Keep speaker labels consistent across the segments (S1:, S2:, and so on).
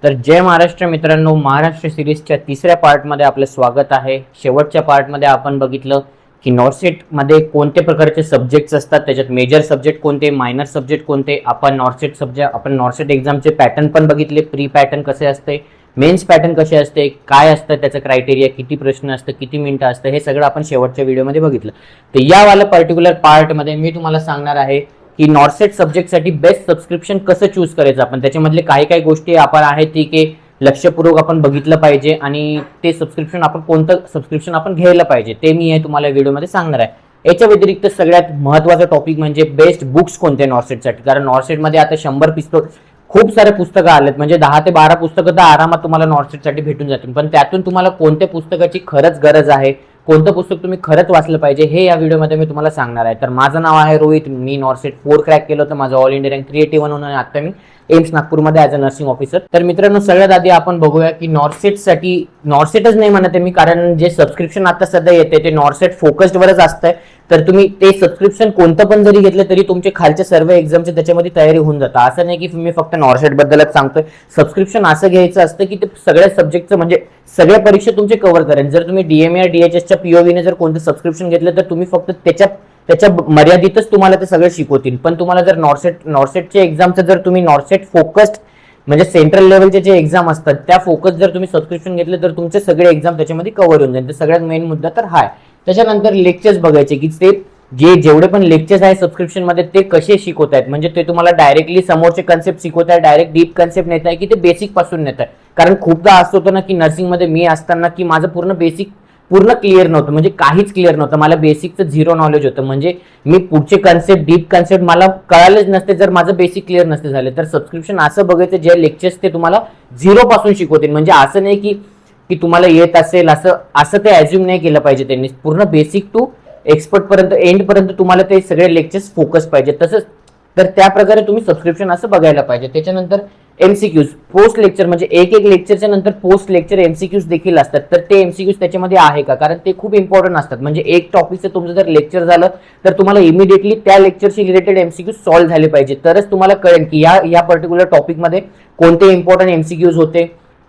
S1: तर जय महाराष्ट्र मित्रांनो, महाराष्ट्र सिरीजच्या तिसऱ्या पार्टमध्ये आपलं स्वागत आहे. शेवटच्या पार्टमध्ये आपण बघितलं की नॉर्सेटमध्ये कोणत्या प्रकारचे सब्जेक्ट्स असतात, त्याच्यात मेजर सब्जेक्ट कोणते, मायनर सब्जेक्ट कोणते. आपण नॉर्सेट एक्झामचे पॅटर्न पण बघितले, प्री पॅटर्न कसे असते, मेन्स पॅटर्न कसे असते, काय असतं त्याचं क्रायटेरिया, किती प्रश्न असतं, किती मिनिटं असतं, हे सगळं आपण शेवटच्या व्हिडिओमध्ये बघितलं. तर यावाला पर्टिक्युलर पार्टमध्ये मी तुम्हाला सांगणार आहे की नॉर्सेट सब्जेक्टसाठी बेस्ट सबस्क्रिप्शन कसं चूज करायचं. आपण त्याच्यामधले काही काही गोष्टी आपण आहेत ती की लक्षपूर्वक आपण बघितलं पाहिजे आणि ते सबस्क्रिप्शन आपण कोणतं सबस्क्रिप्शन आपण घ्यायला पाहिजे ते मी हे तुम्हाला व्हिडिओमध्ये सांगणार आहे. याच्या व्यतिरिक्त सगळ्यात महत्त्वाचा टॉपिक म्हणजे बेस्ट बुक्स कोणते नॉर्सेटसाठी, कारण नॉर्सेटमध्ये आता 100 पुस्तक खूप सारे पुस्तकं आलेत, म्हणजे 10 ते 12 पुस्तकं तर आरामात तुम्हाला नॉर्सेटसाठी भेटून जातील. पण त्यातून तुम्हाला कोणत्या पुस्तकाची खरंच गरज आहे, कोणतं पुस्तक तुम्ही खरंच वाचलं पाहिजे, हे या व्हिडिओमध्ये मी तुम्हाला सांगणार आहे. तर माझं नाव आहे रोहित, मी नॉर्सेट 4 क्रॅक केलं होतं, माझं ऑल इंडिया रँक 381 म्हणून आता मी एम्स नागपूरमध्ये ॲज अ नर्सिंग ऑफिसर. तर मित्रांनो, सगळ्यात आधी आपण बघूया की नॉर्सेटसाठी, नॉर्सेटच नाही म्हणत आहे मी, कारण जे सबस्क्रिप्शन आता सध्या येते ते नॉर्सेट फोकस्डवरच असतंय. तर तुम्ही ते सबस्क्रिप्शन कोणतं पण जरी घेतलं तरी तुमचे खालचे सर्व एक्झामचे त्याच्यामध्ये तयारी होऊन जातं. असं नाही की मी फक्त नॉर्सेट बद्दलच सांगतोय. सबस्क्रिप्शन असं घ्यायचं असतं की ते सगळ्या सब्जेक्टचं म्हणजे सगळ्या परीक्षा तुमचे कव्हर करेल. जर तुम्ही DMA DHSच्या POVने जर कोणतं सबस्क्रिप्शन घेतलं तर तुम्ही फक्त त्याच्या मर्यादितच तुम्हाला ते सगळं शिकवतील. पण तुम्हाला जर नॉर्सेटचे एक्झामचं जर तुम्ही नॉर्सेट फोकस्ड म्हणजे सेंट्रल लेवलचे जे एक्झाम असतात त्या फोकस जर तुम्ही सबस्क्रिप्शन घेतले तर तुमचे सगळे एक्झाम त्याच्यामध्ये कव्हर होऊन जाईल. तर सगळ्यात मेन मुद्दा तर हा आहे. त्याच्यानंतर लेक्चर्स बघायचे की ते जेवढे पण लेक्चर्स आहे सबस्क्रिप्शन मध्ये ते कसे शिकवत आहेत, म्हणजे ते तुम्हाला डायरेक्टली समोरचे कन्सेप्ट शिकवत आहे, डायरेक्ट डीप कन्सेप्ट नेत आहे की ते बेसिक पासून नेत आहे. कारण खूपदा असं होतं ना की नर्सिंगमध्ये मी असताना की माझं पूर्ण क्लिअर नव्हतं, म्हणजे काहीच क्लिअर नव्हतं. मला बेसिकचं झिरो नॉलेज होतं, म्हणजे मी पुढचे कन्सेप्ट डीप कन्सेप्ट मला कळालेच नसते जर माझं बेसिक क्लिअर नसते झाले. तर सबस्क्रिप्शन असं बघायचं जे लेक्चर्स ते तुम्हाला झिरो पासून शिकवतील. म्हणजे असं नाही की तुम्हाला येत असेल असं ते ॲज्युम नाही केलं पाहिजे. त्यांनी पूर्ण बेसिक टू एक्सपर्ट पर्यंत एंड पर्यंत तुम्हाला ते सगळे लेक्चर्स फोकस पाहिजे. तसंच तर त्या प्रकारे तुम्ही सबस्क्रिप्शन असं बघायला पाहिजे. त्याच्यानंतर MCQs पोस्ट लेक्चर, म्हणजे एक लेक्चरच्या नंतर पोस्ट लेक्चर MCQs देखील असतात. तर ते MCQs त्याच्यामध्ये आहे का, कारण ते खूप इम्पॉर्टंट असतात. म्हणजे एक टॉपिकचं तुमचं जर लेक्चर झालं तर तुम्हाला इमिडिएटली त्या लेक्चरशी रिलेटेड MCQs सॉल्व्ह झाले पाहिजे, तरच तुम्हाला कळेल की या पर्टिक्युलर टॉपिकमध्ये कोणते इम्पॉर्टंट MCQs होते,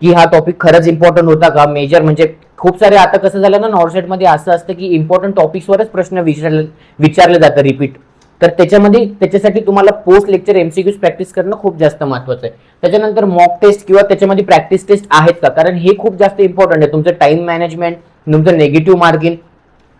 S1: की हा टॉपिक खरंच इम्पॉर्टंट होता का. मेजर म्हणजे खूप सारे आता कसं झालं ना नॉर्सेटमध्ये असं असतं की इम्पॉर्टंट टॉपिक्सवरच प्रश्न विचारले जातं रिपीट. तर त्याच्यासाठी तुम्हाला पोस्ट लेक्चर MCQs प्रॅक्टिस करणं खूप जास्त महत्त्वाचं आहे. त्याच्यानंतर मॉक टेस्ट किंवा त्याच्यामध्ये प्रॅक्टिस टेस्ट आहेत का, कारण हे खूप जास्त इम्पॉर्टंट आहे. तुमचं टाइम मॅनेजमेंट, तुमचं निगेटिव्ह मार्किंग,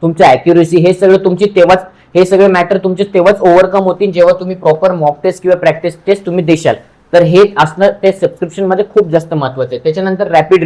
S1: तुमचं ॲक्युरेसी, हे सगळे मॅटर तुमचे तेव्हाच ओव्हरकम होतील जेव्हा तुम्ही प्रॉपर मॉक टेस्ट किंवा प्रॅक्टिस टेस्ट तुम्ही देशाल. तर हे असणं ते सबस्क्रिप्शन मध्ये खूप जास्त महत्त्वाचं आहे. त्याच्यानंतर रॅपिड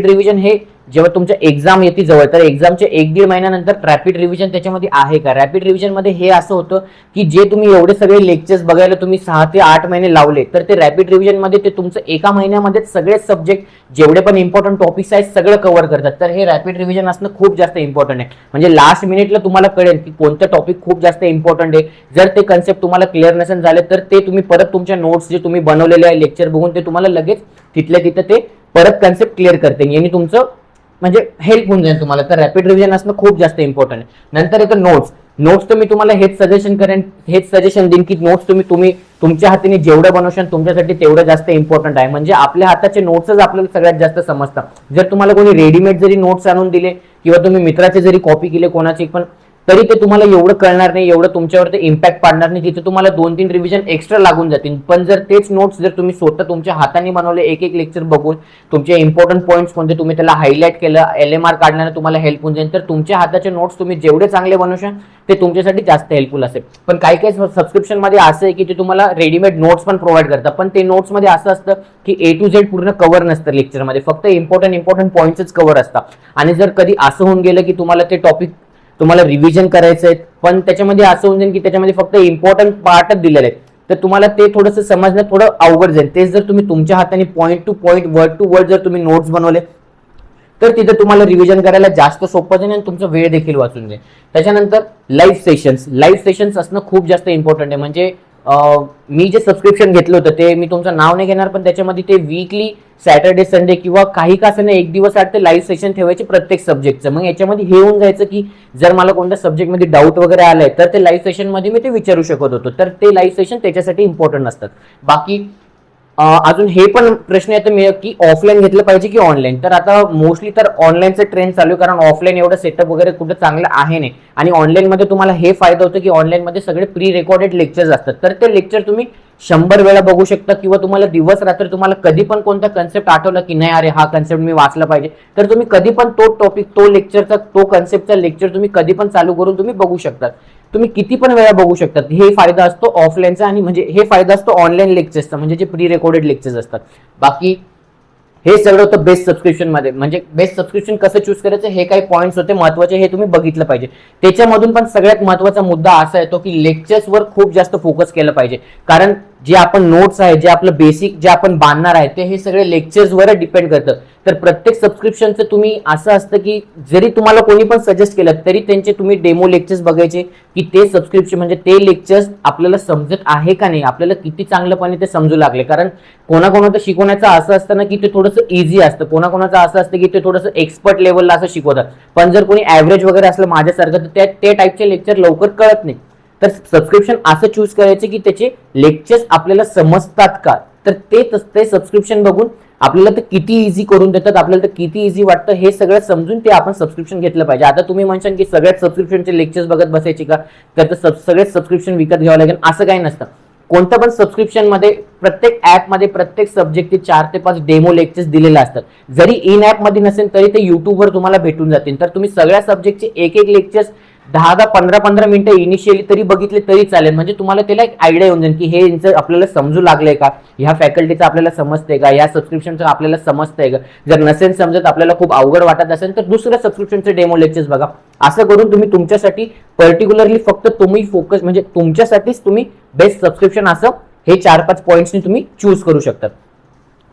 S1: रिव्हिजन हे जेव्हा तुमच्या एक्झाम येते जवळ तर एक्झामच्या 1-1.5 महिन्यानंतर रॅपिड रिव्हिजन त्याच्यामध्ये आहे का. रॅपिड रिव्हिजन मध्ये हे असं होतं की जे तुम्ही एवढे सगळे लेक्चर्स बघायला तुम्ही 6 ते 8 महिने लावले, तर ते रॅपिड रिव्हिजन मध्ये ते तुमचं एका महिन्यामध्ये सगळे सब्जेक्ट जेवढे पण इम्पॉर्टंट टॉपिक्स आहेत सगळं कव्हर करतात. तर हे रॅपिड रिव्हिजन असणं खूप जास्त इम्पॉर्टंट आहे. म्हणजे लास्ट मिनिटला तुम्हाला कळेल की कोणतं टॉपिक खूप जास्त इम्पॉर्टंट आहे. जर ते कन्सेप्ट तुम्हाला क्लिअर नसेल झाले तर ते तुम्ही परत तुमच्या नोट्स जे तुम्ही बनवलेले आहे लेक्चर बघून ते तुम्हाला लगेच तिथल्या तिथं ते परत कन्सेप्ट क्लिअर करते, यांनी तुमचं म्हणजे हेल्प होऊन जाईल तुम्हाला. तर रॅपिड रिव्हिजन असणं खूप जास्त इम्पॉर्टंट आहे. नंतर येतं नोट्स तर मी तुम्हाला हेच सजेशन देईन की नोट्स तुम्ही तुमच्या हाताने जेवढं बनवशाल तुमच्यासाठी तेवढं जास्त इम्पॉर्टंट आहे. म्हणजे आपल्या हाताचे नोट्सच आपल्याला सगळ्यात जास्त समजतात. जर तुम्हाला कोणी रेडीमेड जरी नोट्स आणून दिले किंवा तुम्ही मित्राचे जरी कॉपी केले कोणाची पण, तरी ते तुम्हाला एवढं कळणार नाही, एवढं तुमच्यावर ते इम्पॅक्ट पाडणार नाही. तिथे तुम्हाला 2-3 रिव्हिजन एक्स्ट्रा लागून जातील. पण जर तेच नोट्स जर तुम्ही स्वतः तुमच्या हाताने बनवले, एक लेक्चर बघून तुमचे इम्पॉर्टंट पॉईंट्स कोणते तुम्ही त्याला हायलाइट केलं, LMR काढण्याने तुम्हाला हेल्प होऊन जाईल. तर तुमच्या हाताचे नोट्स तुम्ही जेवढे चांगले बनवशाल ते तुमच्यासाठी जास्त हेल्पफुल असेल. पण काही सबस्क्रिप्शन मध्ये असं आहे की ते तुम्हाला रेडीमेड नोट्स पण प्रोव्हाइड करतात, पण ते नोट्स मध्ये असं असतं की A to Z पूर्ण कव्हर नसतं लेक्चरमध्ये, फक्त इम्पॉर्टंट पॉईंट्सच कव्हर असतात. आणि जर कधी असं होऊन गेलं की तुम्हाला ते टॉपिक तुम्हाला रिव्हिजन करायचं आहे पण त्याच्यामध्ये असं होऊन जाईल की त्याच्यामध्ये फक्त इम्पॉर्टंट पार्टच दिलेले आहेत, तर तुम्हाला ते थोडंसं समजणं थोडं अवघड जाईल. तेच जर तुम्ही तुमच्या हाताने point to point word to word जर तुम्ही नोट्स बनवले तर तिथे तुम्हाला रिव्हिजन करायला जास्त सोपं जाईल आणि तुमचा वेळ देखील वाचून जाईल. त्याच्यानंतर लाईव्ह सेशन्स असणं खूप जास्त इम्पॉर्टंट आहे. म्हणजे मी जे सबस्क्रिप्शन घेतलं होतं ते मी तुमचं नाव नाही घेणार, पण त्याच्यामध्ये ते वीकली सॅटर्डे संडे किंवा काही का असं एक दिवस आड ते लाईव्ह सेशन ठेवायचे प्रत्येक सब्जेक्टचं. मग याच्यामध्ये हे होऊन जायचं की जर मला कोणत्या सब्जेक्टमध्ये डाऊट वगैरे आलाय तर ते लाईव्ह सेशनमध्ये मी ते विचारू शकत होतो. तर ते लाईव्ह सेशन त्याच्यासाठी इम्पॉर्टंट असतात. बाकी अजून हे पण प्रश्न येतो की ऑफलाईन घेतलं पाहिजे की ऑनलाईन. तर आता मोस्टली तर ऑनलाईनचं ट्रेंड चालू आहे, कारण ऑफलाईन एवढं सेटअप वगैरे कुठं चांगलं आहे नाही. आणि ऑनलाईन मध्ये तुम्हाला हे फायदा होतो की ऑनलाईन मध्ये सगळे प्री रेकॉर्डेड लेक्चर्स असतात, तर ते लेक्चर तुम्ही 100 वेळा बघू शकता, किंवा तुम्हाला दिवस रात्र तुम्हाला कधी पण कोणता कन्सेप्ट आठवला की नाही अरे हा कन्सेप्ट मी वाचला पाहिजे, तर तुम्ही कधी पण तो टॉपिक, तो लेक्चरचा, तो कन्सेप्टचा लेक्चर तुम्ही कधी पण चालू करून तुम्ही बघू शकता. तुम्ही किती पण वेळा बघू शकता. हे फायदा असतो ऑफलाईनचा, आणि म्हणजे हे फायदा असतो ऑनलाईन लेक्चर्सचा, म्हणजे जे प्री रेकॉर्डेड लेक्चर्स असतात. बाकी हे सगळं होतं बेस्ट सबस्क्रिप्शन मध्ये. म्हणजे बेस्ट सबस्क्रिप्शन कसं चूज करायचं हे काही पॉईंट्स होते महत्वाचे, हे तुम्ही बघितलं पाहिजे. त्याच्यामधून पण सगळ्यात महत्वाचा मुद्दा असा येतो की लेक्चर्सवर खूप जास्त फोकस केलं पाहिजे, कारण जे आपण नोट्स आहे, जे आपलं बेसिक जे आपण बांधणार आहे, ते हे सगळे लेक्चर्सवर डिपेंड करतं. तर प्रत्येक सबस्क्रिप्शनचं तुम्ही असं असतं की जरी तुम्हाला कोणी पण सजेस्ट केलं तरी त्यांचे तुम्ही डेमो लेक्चर्स बघायचे की ते सबस्क्रिप्शन म्हणजे ते लेक्चर्स आपल्याला समजत आहे का नाही, आपल्याला किती चांगलंपणे ते समजू लागले. कारण कोणाकोणाचं शिकवण्याचं असं असतं ना की ते थोडंसं इझी असतं, कोणाकोणाचं असं असतं की ते थोडंसं एक्सपर्ट लेवलला असं शिकवतात. पण जर कोणी ॲव्हरेज वगैरे असलं माझ्यासारखं, तर ते टाईपचे लेक्चर लवकर कळत नाही. तर सबस्क्रिप्शन असं चूज करायचे की त्याचे लेक्चर्स आपल्याला समजतात का, तर ते सबस्क्रिप्शन बघून आपल्याला ते किती इझी करून देतात, आपल्याला ते किती इझी वाटतं हे सगळं समजून ते आपण सबस्क्रिप्शन घेतलं पाहिजे. आता तुम्ही म्हणशाल की सगळ्यात सबस्क्रिप्शनचे लेक्चर्स बघत बसायचे का, तर सगळेच सबस्क्रिप्शन विकत घ्यावं लागेल असं काही नसतं. कोणतं पण सबस्क्रिप्शन मध्ये प्रत्येक ऍप मध्ये प्रत्येक सब्जेक्टचे 4 ते 5 डेमो लेक्चर्स दिलेले असतात. जरी इन ऍप मध्ये नसेल तरी ते युट्यूबवर तुम्हाला भेटून जातील. तर तुम्ही सगळ्या सब्जेक्टचे एक एक लेक्चर्स 10-10, 15-15 मिनिटं इनिशियली तरी बघितले तरी चालेल, म्हणजे तुम्हाला त्याला एक आयडिया येऊन जाईल की हे यांचं आपल्याला समजू लागलंय का, ह्या फॅकल्टीचं आपल्याला समजतंय का, या सबस्क्रिप्शनचं आपल्याला समजतंय का. जर नसेल समजत, आपल्याला खूप अवघड वाटत असेल, तर दुसऱ्या सबस्क्रिप्शनचे डेमो लेक्चर्स बघा. असं करून तुम्ही तुमच्यासाठी पर्टिक्युलरली फक्त तुम्ही फोकस, म्हणजे तुमच्यासाठीच तुम्ही बेस्ट सबस्क्रिप्शन असं हे 4-5 पॉईंट्सनी तुम्ही चूज करू शकता.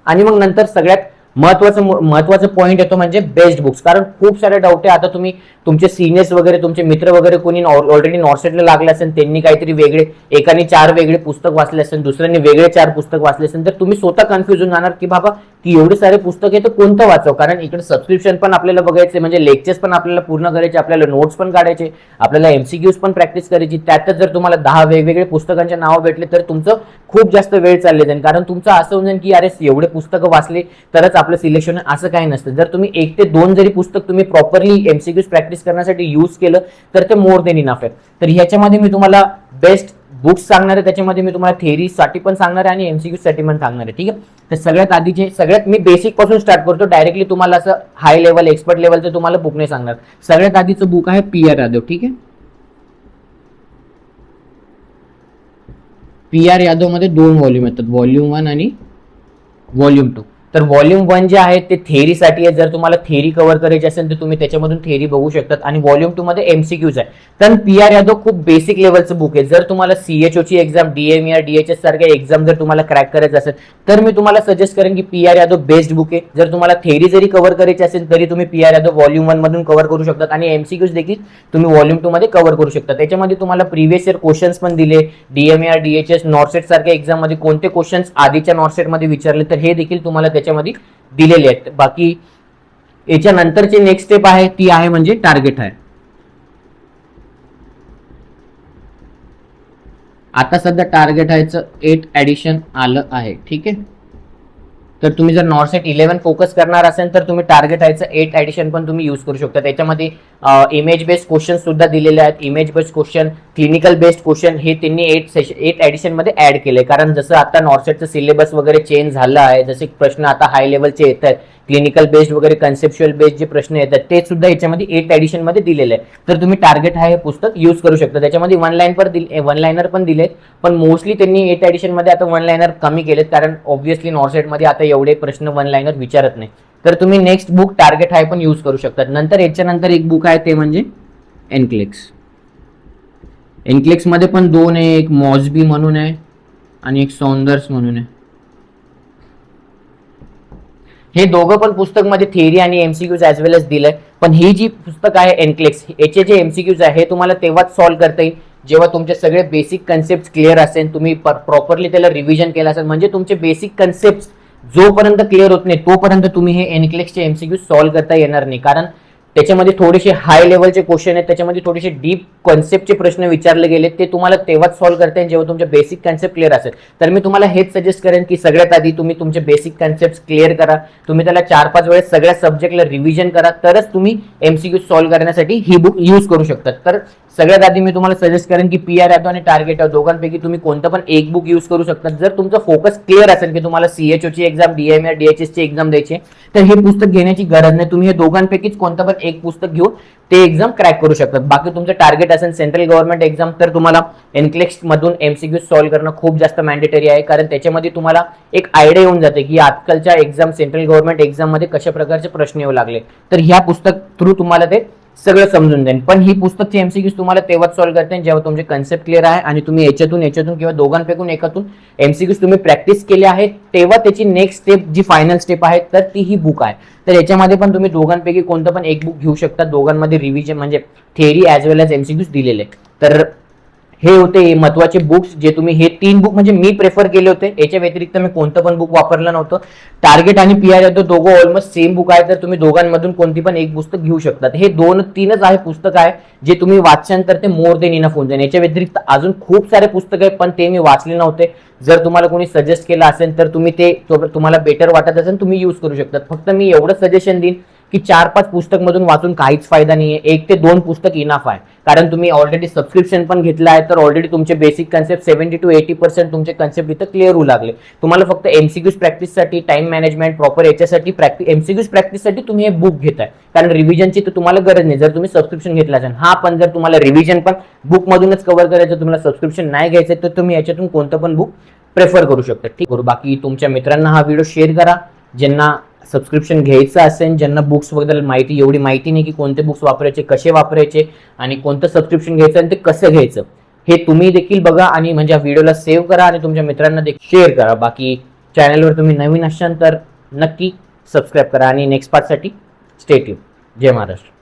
S1: आणि मग नंतर सगळ्यात महत्वाचं पॉईंट येतो म्हणजे बेस्ट बुक्स. कारण खूप सारे डाऊट आहे. आता तुम्ही तुमचे सिनियर्स वगैरे, तुमचे मित्र वगैरे कोणी ऑलरेडी नॉर्सेटला लागले असेल, त्यांनी काहीतरी वेगळे, एकाने 4 वेगळे पुस्तक वाचले असेल, दुसऱ्याने वेगळे 4 पुस्तक वाचले असेल, तर तुम्ही स्वतः कन्फ्युज होऊन जाणार की बाबा की एवढे सारे पुस्तक आहे तर कोणतं वाचावं. कारण इकडे सबस्क्रिप्शन पण आपल्याला बघायचे, म्हणजे लेक्चर्स पण आपल्याला पूर्ण करायचे, आपल्याला नोट्स पण काढायचे, आपल्याला एमसीक्यूज पण प्रॅक्टिस करायची. त्यातच जर तुम्हाला 10 वेगवेगळे पुस्तकांचे नाव भेटले तर तुमचं खूप जास्त वेळ चालले जाईल. कारण तुमचं असं होऊन जाईल की अरे एवढे पुस्तकं वाचले तरच आपलं सिलेक्शन, असं काही नसतं. जर तुम्ही 1 ते 2 जरी पुस्तक तुम्ही प्रॉपरली एमसीक्यूज प्रॅक्टिस करण्यासाठी यूज केलं तर ते मोर देन इनफ आहे. तर ह्याच्यामध्ये मी तुम्हाला बेस्ट बुक्स सांगणार आहे, त्याच्यामध्ये मी तुम्हाला थेअरीसाठी पण सांगणार आहे आणि एमसीक्यू साठी पण सांगणार आहे. ठीक आहे. तर सगळ्यात मी बेसिक पासून स्टार्ट करतो, डायरेक्टली तुम्हाला असं हाय लेवल, एक्सपर्ट लेवलचं तुम्हाला बुक नाही सांगणार. सगळ्यात आधीचं बुक आहे पी.आर. यादव. ठीक आहे. पी.आर. यादव मध्ये 2 व्हॉल्यूम येतात, व्हॉल्यूम 1 आणि व्हॉल्यूम 2. तर व्हॉल्यूम 1 जे आहे ते थेअरीसाठी आहे. जर तुम्हाला थेअरी कव्हर करायची असेल तर तुम्ही त्याच्यामधून थेअरी बघू शकतात, आणि व्हॉल्यूम 2 मध्ये एमसीक्यूज आहे. तर पी.आर. यादव खूप बेसिक लेवलचं बुक आहे. जर तुम्हाला सीएचओ ची एक्झाम, डीएमईआर, डीएचएस सारख्या एक्झाम जर तुम्हाला क्रॅक करायचं असेल तर मी तुम्हाला सजेस्ट करेन की पी.आर. यादव बेस्ट बुक आहे. जर तुम्हाला थेअरी जरी कव्हर करायची असेल तरी तुम्ही पी.आर. यादव व्हॉल्यूम 1 मधून कव्हर करू शकतात, आणि एमसीक्यूज देखील तुम्ही व्हॉल्यूम 2 मध्ये कव्हर करू शकता. त्याच्यामध्ये तुम्हाला प्रिव्हियस इयर क्वेश्चन्स पण दिले, डीएमईआर, डीएचएस, नॉर्सेट सारख्या एक्झाम मध्ये कोणते क्वेश्चन्स आधीच्या नॉर्सेट मध्ये विचारले तर हे देखील तुम्हाला त्याच्यामध्ये दिलेले आहेत. बाकी याच्या नंतरची नेक्स्ट स्टेप आहे ती आहे म्हणजे टार्गेट आहे. आता सध्या टार्गेट आहेचं 8 ऍडिशन आलं आहे. ठीक आहे. तर तुम्ही जर नॉर्सेट 11 फोकस करणार असेल तर तुम्ही टार्गेट आहेचं 8 ऍडिशन पण तुम्ही यूज करू शकता. त्याच्यामध्ये इमेज बेस्ड क्वेश्चन सुद्धा दिलेले आहेत. Image based question, clinical based question हे त्यांनी 8 ऍडिशन मध्ये ऍड केले. कारण जसं आता नॉर्सेटचं सिलेबस वगैरे चेंज झालं आहे, जसे प्रश्न आता हाय लेवलचे येत आहेत, क्लिनिकल बेस्ड वगैरे कन्सेप्च्युअल बेस्ड जे प्रश्न येतात ते सुद्धा याच्यामध्ये 8 ऍडिशन मध्ये दिलेले आहे. तर तुम्ही टार्गेट आहे हे पुस्तक यूज करू शकता. त्याच्यामध्ये वन लाइनर पण दिलेत, पण मोस्टली त्यांनी 8 ऍडिशन मध्ये आता वन लाइनर कमी केलेत, कारण ऑब्व्हियसली नॉर्सेट मध्ये आता एवढे प्रश्न वन लाइनर विचारत नाही. तर तुम्ही नेक्स्ट बुक टार्गेट आहे पण यूज करू शकतात. नंतर याच्यानंतर एक बुक आहे ते म्हणजे एनक्लेक्स. एनक्लेक्स मध्ये पण 2 आहे, एक मॉसबी म्हणून आहे आणि एक सौंदर्स म्हणून आहे. हे दोघं पण पुस्तक मध्ये थिअरी आणि एमसीक्यूज ऍज वेल एज दिलंय. पण ही जी पुस्तक आहे एनक्लेक्स, याचे जे एमसीक्यूज आहे हे तुम्हाला तेव्हाच सॉल्व्ह करता येईल जेव्हा तुमचे सगळे बेसिक कन्सेप्ट क्लिअर असेल, तुम्ही प्रॉपरली त्याला रिव्हिजन केलं असेल. म्हणजे तुमचे बेसिक कन्सेप्ट जोपर्यंत क्लिअर होत नाही तोपर्यंत तुम्ही हे एनक्लेक्सचे एमसीक्यू सॉल्व्ह करता येणार नाही. कारण त्याच्यामध्ये थोडेसे हाय लेवलचे क्वेश्चन आहेत, त्याच्यामध्ये थोडेसे डीप कॉन्सेप्टचे प्रश्न विचारले गेले, ते तुम्हाला तेव्हाच सॉल्व्ह करता येईल जेव्हा तुमचे बेसिक कॉन्सेप्ट क्लिअर असेल. तर मी तुम्हाला हेच सजेस्ट करेन की सगळ्यात आधी तुम्ही तुमचे बेसिक कॉन्सेप्ट क्लिअर करा, तुम्ही त्याला 4-5 वेळेस सगळ्या सब्जेक्टला रिव्हिजन करा, तरच तुम्ही एमसीक्यू सॉल्व्ह करण्यासाठी ही बुक यूज करू शकता. तर सगळ्यात आधी मी तुम्हाला सजेस्ट करेन की पीआर यादव आणि टार्गेट यादव दोघांपैकी तुम्ही कोणतं पण एक बुक यूज करू शकता. जर तुमचा फोकस क्लिअर असेल की तुम्हाला सीएचओ ची एक्झाम, डीएमआर, डीएचएस ची एक्झाम द्यायची, तर हे पुस्तक घेण्याची गरज नाही. तुम्ही हे दोघांपैकीच कोणतं पण एक पुस्तक घेऊन ते एक्झाम क्रॅक करू शकतात. बाकी तुमचं टार्गेट असेल सेंट्रल गव्हर्नमेंट एक्झाम, तर तुम्हाला एनक्लेक्स मधून एमसीक्यू सॉल्व्ह करणं खूप जास्त मॅन्डेटरी आहे, कारण त्याच्यामध्ये तुम्हाला एक आयडिया येऊन जाते की आजकालच्या एक्झाम, सेंट्रल गव्हर्नमेंट एक्झाम मध्ये कशा प्रकारचे प्रश्न येऊ लागले. तर ह्या पुस्तक थ्रू तुम्हाला ते सगळं समजून जाईल. पण ही पुस्तकची एमसीक्यू तुम्हाला तेव्हाच सॉल्व्ह करते जेव्हा तुमचे कन्सेप्ट क्लिअर आहे आणि तुम्ही याच्यातून किंवा दोघांपैकी एकातून एमसीक्यू तुम्ही प्रॅक्टिस केली आहे, तेव्हा त्याची नेक्स्ट स्टेप जी फायनल स्टेप आहे तर ती ही बुक आहे. तर याच्यामध्ये पण तुम्ही दोघांपैकी कोणतं पण एक बुक घेऊ शकता. दोघांमध्ये रिव्हिजन म्हणजे थेअरी ॲज वेल एज एमसीक्यूज दिलेले. तर हे होते महत्वाचे बुक्स जे तुम्ही, हे 3 बुक म्हणजे मी प्रेफर केले होते. याच्या व्यतिरिक्त मी कोणतं पण बुक वापरलं नव्हतं. टार्गेट आणि पीआर यादव दोघं ऑलमोस्ट सेम बुक आहे, तर तुम्ही दोघांमधून कोणती पण एक पुस्तक घेऊ शकतात. हे 2-3च आहे पुस्तक आहे जे तुम्ही वाचन तर ते मोर देन इनफ होऊन जाईल. याच्या व्यतिरिक्त अजून खूप सारे पुस्तक आहेत, पण ते मी वाचले नव्हते. जर तुम्हाला कोणी सजेस्ट केलं असेल तर तुम्ही ते तुम्हाला बेटर वाटत असेल तुम्ही यूज करू शकता. फक्त मी एवढं सजेशन देईन की 4-5 पुस्तक मधून वाचून काहीच फायदा नाहीये. 1 ते 2 पुस्तक इनफ आहे, कारण तुम्ही ऑलरेडी सबस्क्रिप्शन पण घेतलं आहे, तर ऑलरेडी तुमचे बेसिक कन्सेप्ट 70 to 80% तुमचे कन्सेप्ट इथं क्लिअर होऊ लागले. तुम्हाला फक्त एमसीक्यूज प्रॅक्टिससाठी, टाइम मॅनेजमेंट प्रॉपर याच्यासाठी एमसीक्यूज प्रॅक्टिससाठी तुम्ही हे बुक घेताय, कारण रिव्हिजनची तर तुम्हाला गरज नाही जर तुम्ही सबस्क्रिप्शन घेतलं असेल. हा, पण जर तुम्हाला रिव्हिजन पण बुक मधूनच कव्हर करायचं, तुम्हाला सबस्क्रिप्शन नाही घ्यायचं, तर तुम्ही याच्यातून कोणतं पण बुक प्रेफर करू शकता. ठीक आहे. बाकी तुमच्या मित्रांना हा व्हिडिओ शेअर करा ज्यांना सबस्क्रिप्शन घ्यायचं असेल, ज्यांना बुक्स बद्दल एवढी माहिती नाही की कोणते बुक्स वापरायचे, कसे वापरायचे आणि कोणतं सबस्क्रिप्शन घ्यायचं आणि ते कसं घ्यायचं, हे तुम्ही देखील बघा आणि म्हणजे व्हिडिओला सेव्ह करा आणि तुमच्या मित्रांना देखील शेअर करा. बाकी चॅनलवर तुम्ही नवीन असाल तर नक्की सबस्क्राईब करा आणि नेक्स्ट पार्टसाठी स्टे ट्यून. जय महाराष्ट्र.